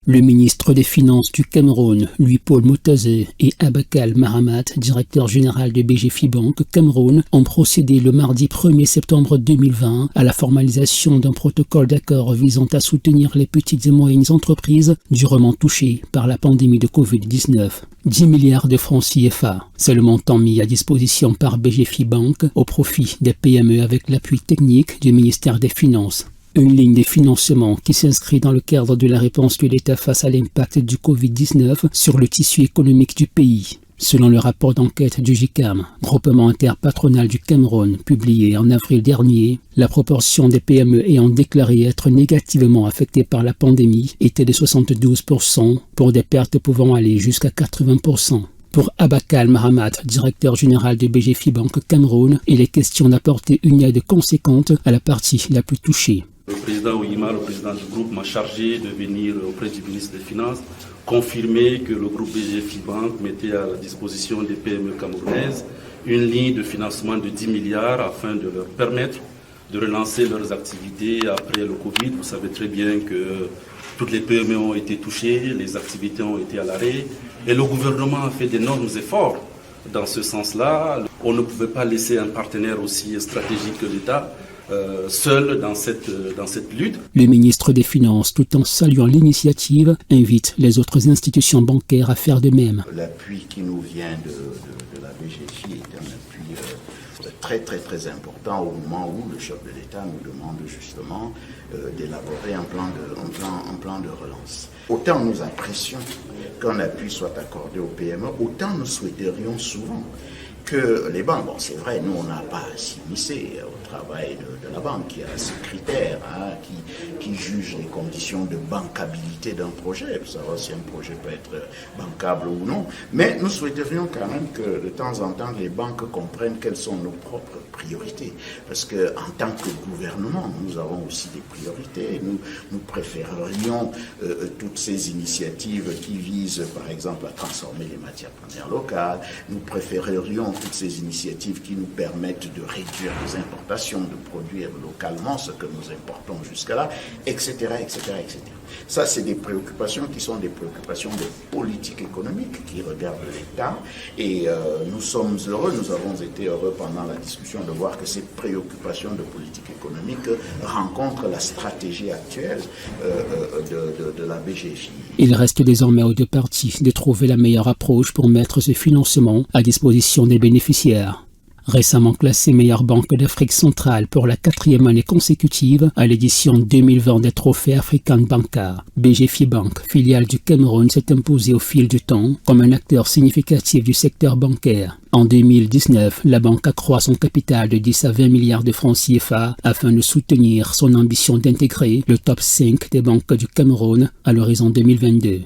Le ministre des Finances du Cameroun, Louis-Paul Motazé, et Abakal Mahamat, directeur général de BGFI-Bank Cameroun, ont procédé le mardi 1er septembre 2020 à la formalisation d'un protocole d'accord visant à soutenir les petites et moyennes entreprises durement touchées par la pandémie de Covid-19. 10 milliards de francs CFA, c'est le montant mis à disposition par BGFI-Bank au profit des PME avec l'appui technique du ministère des Finances. Une ligne de financement qui s'inscrit dans le cadre de la réponse de l'État face à l'impact du Covid-19 sur le tissu économique du pays. Selon le rapport d'enquête du GICAM, groupement interpatronal du Cameroun, publié en avril dernier, la proportion des PME ayant déclaré être négativement affectées par la pandémie était de 72%, pour des pertes pouvant aller jusqu'à 80%. Pour Abakal Mahamat, directeur général de BGFI-Bank Cameroun, il est question d'apporter une aide conséquente à la partie la plus touchée. Le président Ouima, le président du groupe, m'a chargé de venir auprès du ministre des Finances confirmer que le groupe BGFI-Bank mettait à la disposition des PME camerounaises une ligne de financement de 10 milliards afin de leur permettre de relancer leurs activités après le Covid. Vous savez très bien que toutes les PME ont été touchées, les activités ont été à l'arrêt et le gouvernement a fait d'énormes efforts dans ce sens-là. On ne pouvait pas laisser un partenaire aussi stratégique que l'État seul dans cette lutte. Le ministre des Finances, tout en saluant l'initiative, invite les autres institutions bancaires à faire de même. L'appui qui nous vient de la BGFI est un appui très important au moment où le chef de l'État nous demande justement d'élaborer un plan de relance. Autant nous apprécions qu'un appui soit accordé aux PME, autant nous souhaiterions souvent que les banques, bon c'est vrai, nous on n'a pas à s'immiscer au travail de la banque qui a ses critères, qui juge les conditions de bancabilité d'un projet, pour savoir si un projet peut être bancable ou non, mais nous souhaiterions quand même que de temps en temps les banques comprennent quelles sont nos propres priorités, parce que en tant que gouvernement, nous avons aussi des priorités, nous préférerions toutes ces initiatives qui visent par exemple à transformer les matières premières locales, nous préférerions toutes ces initiatives qui nous permettent de réduire les importations, de produire localement ce que nous importons jusqu'à là, etc., etc., etc. Ça, c'est des préoccupations qui sont des préoccupations de politique économique qui regardent l'État et nous sommes heureux, nous avons été heureux pendant la discussion de voir que ces préoccupations de politique économique rencontrent la stratégie actuelle de la BGFI. Il reste désormais aux deux parties de trouver la meilleure approche pour mettre ce financement à disposition des bénéficiaires. Récemment classée meilleure banque d'Afrique centrale pour la 4e année consécutive à l'édition 2020 des trophées African Banker, BGFI-Bank, filiale du Cameroun, s'est imposée au fil du temps comme un acteur significatif du secteur bancaire. En 2019, la banque accroît son capital de 10 à 20 milliards de francs CFA afin de soutenir son ambition d'intégrer le top 5 des banques du Cameroun à l'horizon 2022.